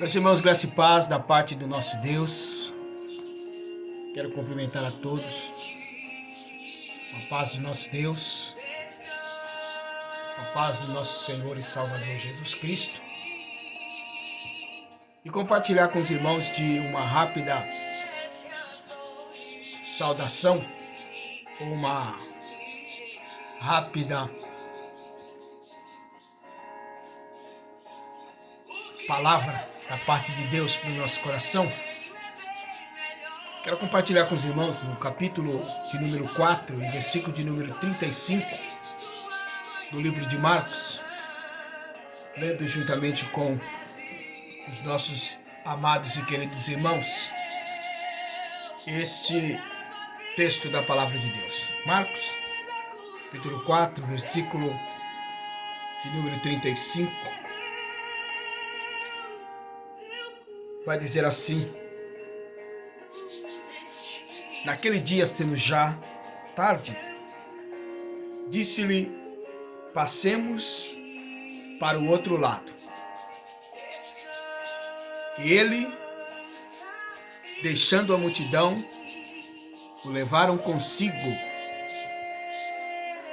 Meus irmãos, graça e paz da parte do nosso Deus. Quero cumprimentar a todos. A paz do nosso Deus. A paz do nosso Senhor e Salvador Jesus Cristo. E compartilhar com os irmãos de uma rápida saudação, uma rápida palavra da parte de Deus para o nosso coração. Quero compartilhar com os irmãos no capítulo de número 4 e versículo de número 35 do livro de Marcos, lendo juntamente com os nossos amados e queridos irmãos este texto da palavra de Deus. Marcos, capítulo 4, versículo de número 35, vai dizer assim: naquele dia, sendo já tarde, disse-lhe: passemos para o outro lado. E ele, deixando a multidão, o levaram consigo,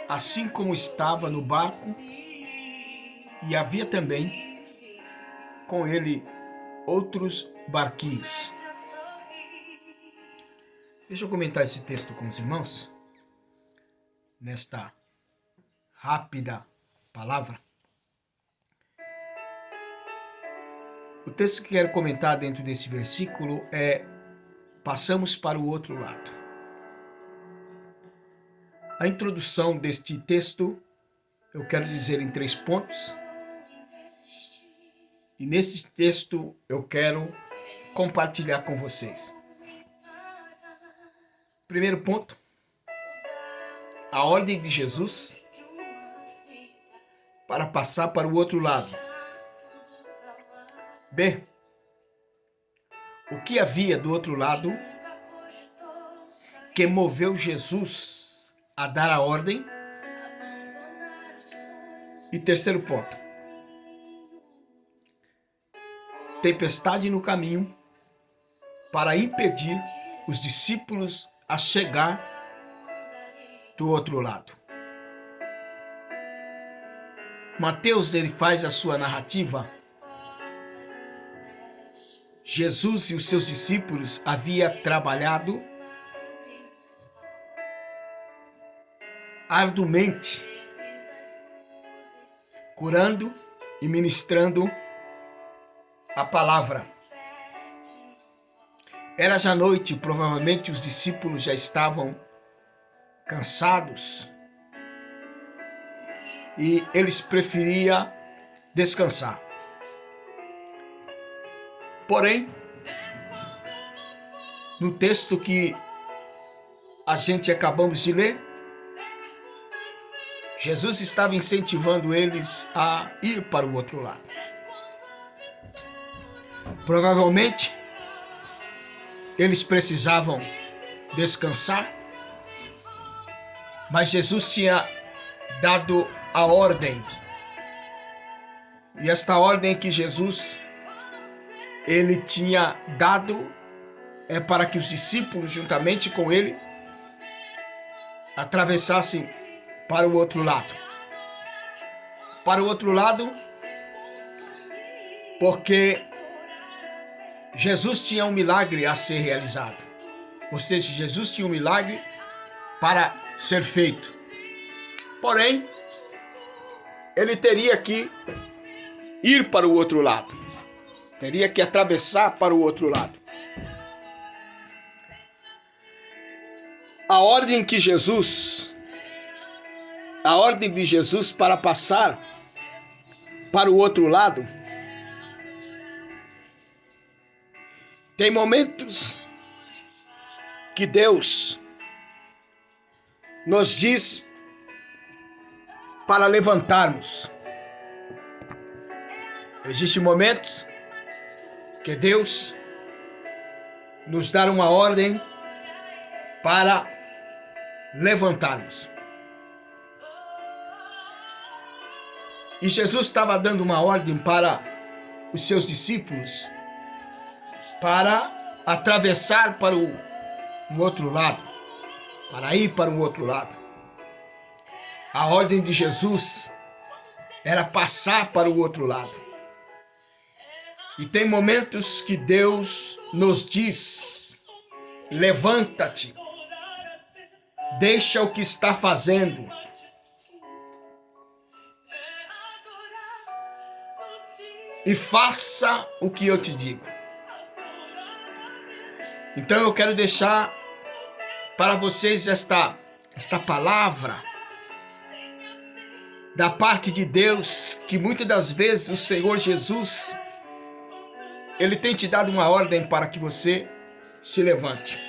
assim como estava no barco, e havia também com ele outros barquinhos. Deixa eu comentar esse texto com os irmãos, nesta rápida palavra. O texto que quero comentar dentro desse versículo é: passamos para o outro lado. A introdução deste texto eu quero dizer em 3 pontos. E nesse texto eu quero compartilhar com vocês. Primeiro ponto: a ordem de Jesus para passar para o outro lado. B, o que havia do outro lado que moveu Jesus a dar a ordem? E terceiro ponto: tempestade no caminho para impedir os discípulos a chegar do outro lado. Mateus, ele faz a sua narrativa. Jesus e os seus discípulos haviam trabalhado arduamente, curando e ministrando a palavra. Era já noite, provavelmente os discípulos já estavam cansados e eles preferiam descansar. Porém, no texto que a gente acabamos de ler, Jesus estava incentivando eles a ir para o outro lado. Provavelmente, eles precisavam descansar, mas Jesus tinha dado a ordem. E esta ordem que Jesus ele tinha dado é para que os discípulos, juntamente com ele, atravessassem para o outro lado. Para o outro lado, porque Jesus tinha um milagre a ser realizado. Ou seja, Jesus tinha um milagre para ser feito. Porém, ele teria que ir para o outro lado. Teria que atravessar para o outro lado. A ordem de Jesus para passar para o outro lado, tem momentos que Deus nos diz para levantarmos. Existem momentos que Deus nos dá uma ordem para levantarmos. E Jesus estava dando uma ordem para os seus discípulos para atravessar para o outro lado, para ir para o outro lado. A ordem de Jesus era passar para o outro lado. E tem momentos que Deus nos diz: levanta-te, deixa o que está fazendo, e faça o que eu te digo. Então eu quero deixar para vocês esta palavra da parte de Deus, que muitas das vezes o Senhor Jesus, Ele tem te dado uma ordem para que você se levante.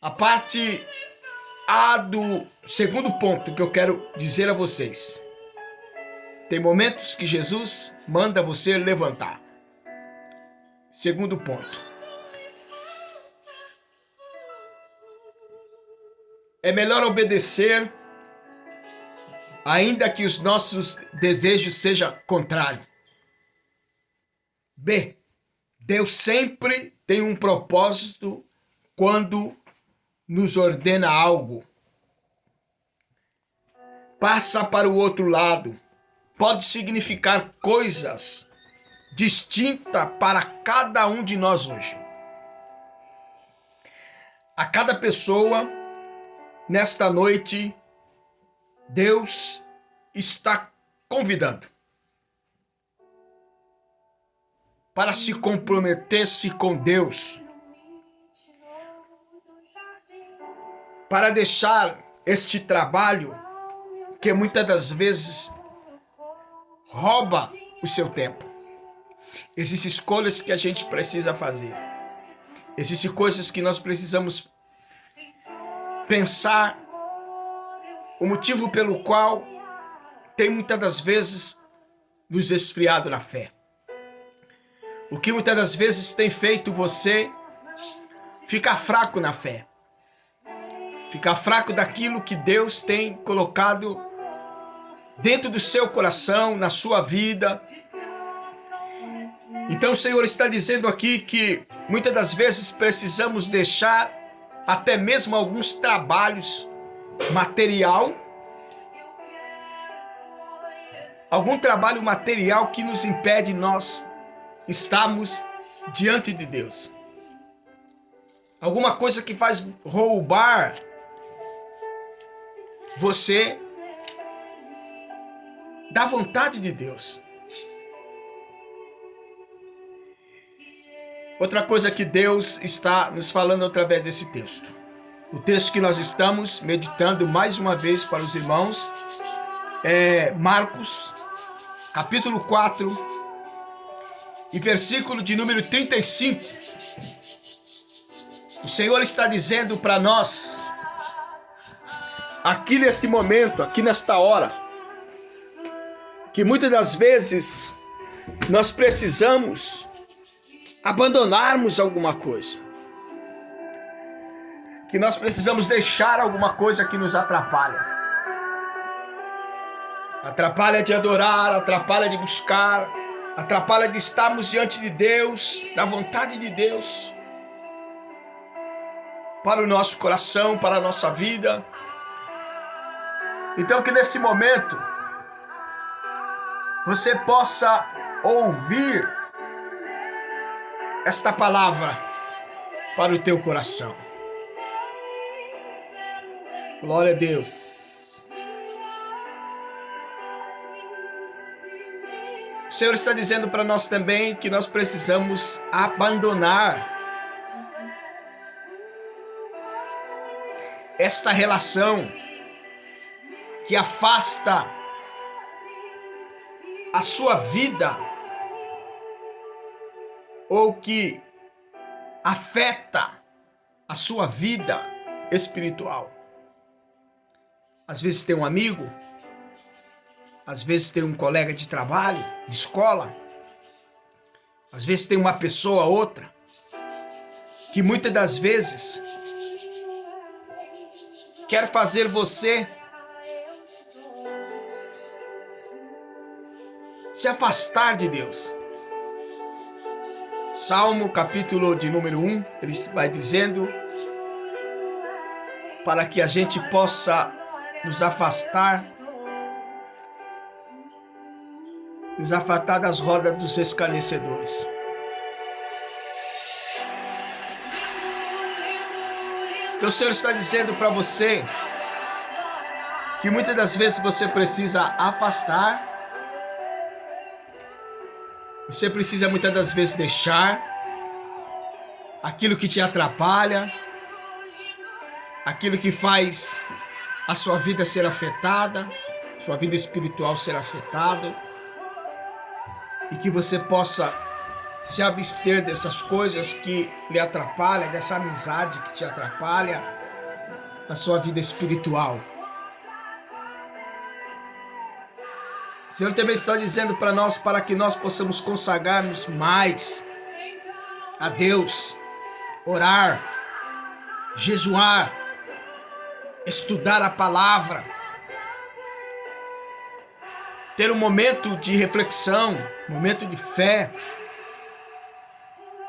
A parte A do segundo ponto que eu quero dizer a vocês. Tem momentos que Jesus manda você levantar. Segundo ponto. É melhor obedecer, ainda que os nossos desejos sejam contrários. B. Deus sempre tem um propósito quando nos ordena algo. Passa para o outro lado. Pode significar coisas distintas para cada um de nós hoje. A cada pessoa, nesta noite, Deus está convidando para se comprometer-se com Deus, para deixar este trabalho que muitas das vezes rouba o seu tempo. Existem escolhas que a gente precisa fazer. Existem coisas que nós precisamos pensar, o motivo pelo qual tem muitas das vezes nos esfriado na fé. O que muitas das vezes tem feito você ficar fraco na fé. Ficar fraco daquilo que Deus tem colocado dentro do seu coração, na sua vida. Então o Senhor está dizendo aqui que muitas das vezes precisamos deixar até mesmo alguns trabalhos material, algum trabalho material que nos impede nós estarmos diante de Deus. Alguma coisa que faz roubar você da vontade de Deus. Outra coisa que Deus está nos falando através desse texto. O texto que nós estamos meditando mais uma vez para os irmãos é Marcos, capítulo 4, e versículo de número 35. O Senhor está dizendo para nós, aqui neste momento, aqui nesta hora, que muitas das vezes nós precisamos abandonarmos alguma coisa. Que nós precisamos deixar alguma coisa que nos atrapalha. Atrapalha de adorar, atrapalha de buscar, atrapalha de estarmos diante de Deus, da vontade de Deus, para o nosso coração, para a nossa vida. Então que nesse momento você possa ouvir esta palavra para o teu coração. Glória a Deus. O Senhor está dizendo para nós também que nós precisamos abandonar esta relação que afasta a sua vida ou que afeta a sua vida espiritual. Às vezes tem um amigo, às vezes tem um colega de trabalho, de escola, às vezes tem uma pessoa ou outra, que muitas das vezes quer fazer você se afastar de Deus. Salmo capítulo de número 1, ele vai dizendo para que a gente possa nos afastar das rodas dos escarnecedores. Então o Senhor está dizendo para você que muitas das vezes você precisa afastar, você precisa muitas das vezes deixar aquilo que te atrapalha, aquilo que faz a sua vida ser afetada, sua vida espiritual ser afetada, e que você possa se abster dessas coisas que lhe atrapalham, dessa amizade que te atrapalha na sua vida espiritual. O Senhor também está dizendo para nós, para que nós possamos consagrarmos mais a Deus, orar, jejuar, estudar a palavra, ter um momento de reflexão, um momento de fé,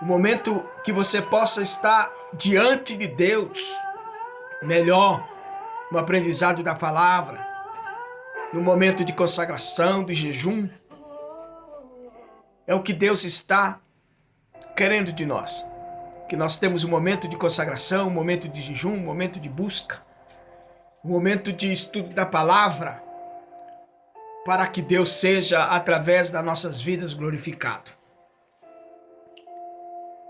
um momento que você possa estar diante de Deus, melhor, no aprendizado da palavra, no momento de consagração, de jejum. É o que Deus está querendo de nós. Que nós temos um momento de consagração, um momento de jejum, um momento de busca, um momento de estudo da palavra, para que Deus seja, através das nossas vidas, glorificado.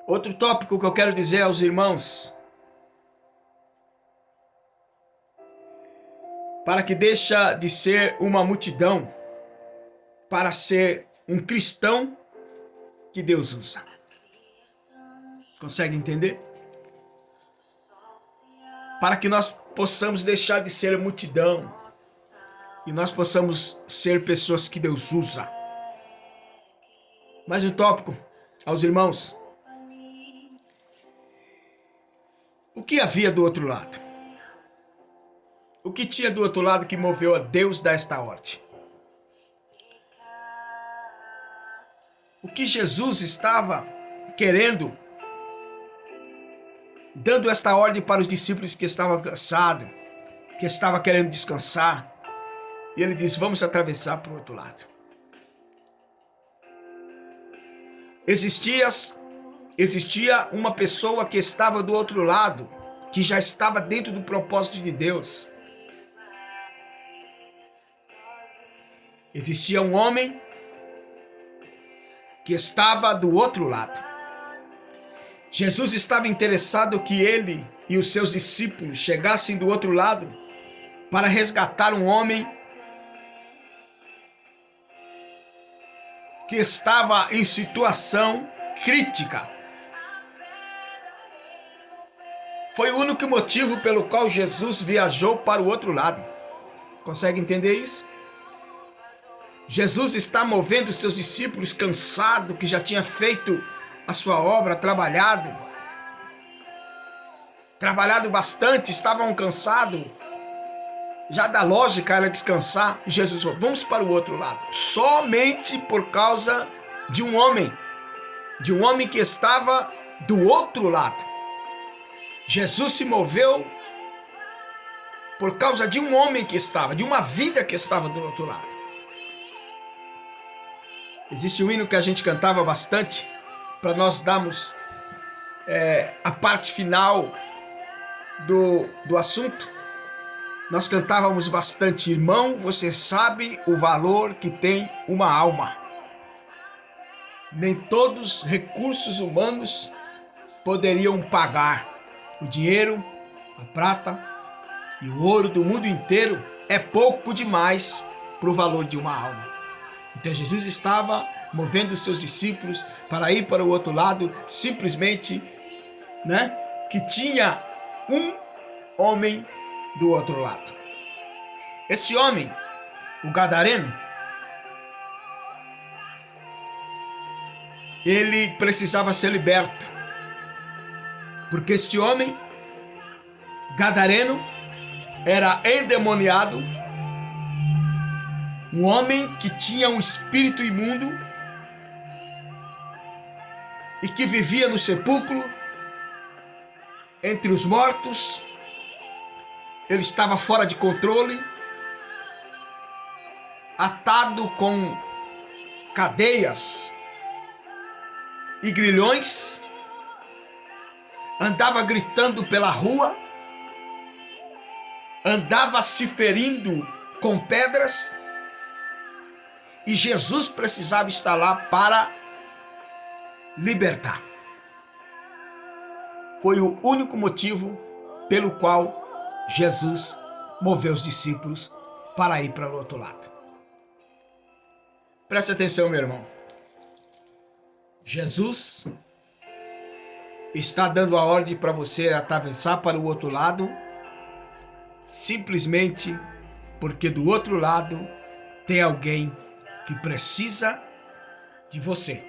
Outro tópico que eu quero dizer aos irmãos, para que deixa de ser uma multidão, para ser um cristão que Deus usa. Consegue entender? Para que nós possamos deixar de ser multidão e nós possamos ser pessoas que Deus usa. Mais um tópico aos irmãos. O que havia do outro lado? O que tinha do outro lado que moveu a Deus dar esta ordem? O que Jesus estava querendo, dando esta ordem para os discípulos que estavam cansados, que estavam querendo descansar. E ele disse, vamos atravessar para o outro lado. Existia uma pessoa que estava do outro lado, que já estava dentro do propósito de Deus. Existia um homem que estava do outro lado. Jesus estava interessado que ele e os seus discípulos chegassem do outro lado para resgatar um homem que estava em situação crítica. Foi o único motivo pelo qual Jesus viajou para o outro lado. Consegue entender isso? Jesus está movendo seus discípulos cansados, que já tinha feito a sua obra, trabalhado bastante, estavam cansados. Já da lógica era descansar. Jesus falou, vamos para o outro lado. Somente por causa de um homem que estava do outro lado. Jesus se moveu por causa de um homem que estava, de uma vida que estava do outro lado. Existe um hino que a gente cantava bastante, para nós darmos a parte final do assunto. Nós cantávamos bastante, irmão, você sabe o valor que tem uma alma. Nem todos os recursos humanos poderiam pagar. O dinheiro, a prata e o ouro do mundo inteiro é pouco demais para o valor de uma alma. Então Jesus estava movendo os seus discípulos para ir para o outro lado, simplesmente, que tinha um homem do outro lado. Esse homem, o gadareno, ele precisava ser liberto, porque este homem, gadareno, era endemoniado, um homem que tinha um espírito imundo, e que vivia no sepulcro, entre os mortos. Ele estava fora de controle, atado com cadeias e grilhões, andava gritando pela rua, andava se ferindo com pedras, e Jesus precisava estar lá para libertar. Foi o único motivo pelo qual Jesus moveu os discípulos para ir para o outro lado. Preste atenção, meu irmão. Jesus está dando a ordem para você atravessar para o outro lado, simplesmente porque do outro lado tem alguém que precisa de você.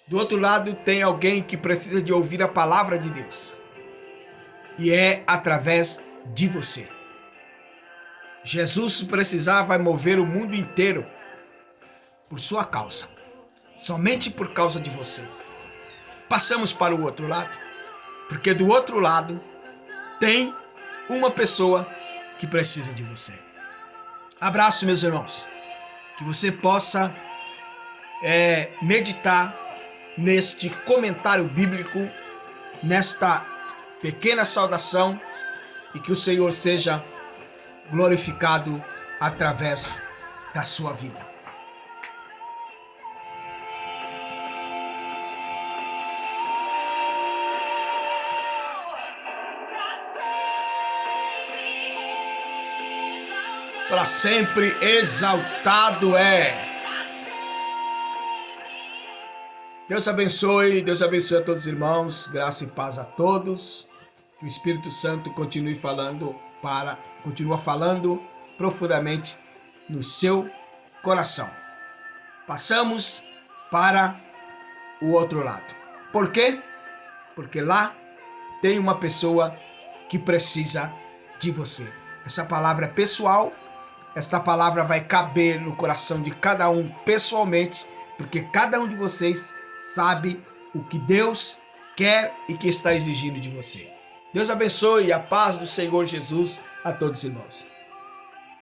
Do outro lado tem alguém que precisa de ouvir a palavra de Deus. E é através de você. Jesus, se precisar, vai mover o mundo inteiro por sua causa. Somente por causa de você. Passamos para o outro lado, porque do outro lado tem uma pessoa que precisa de você. Abraço, meus irmãos. Que você possa meditar neste comentário bíblico, nesta pequena saudação, e que o Senhor seja glorificado através da sua vida. Para sempre exaltado é. Deus abençoe a todos os irmãos, graça e paz a todos. Que o Espírito Santo continua falando profundamente no seu coração. Passamos para o outro lado. Por quê? Porque lá tem uma pessoa que precisa de você. Essa palavra é pessoal. Esta palavra vai caber no coração de cada um pessoalmente, porque cada um de vocês sabe o que Deus quer e que está exigindo de você. Deus abençoe, a paz do Senhor Jesus a todos os irmãos.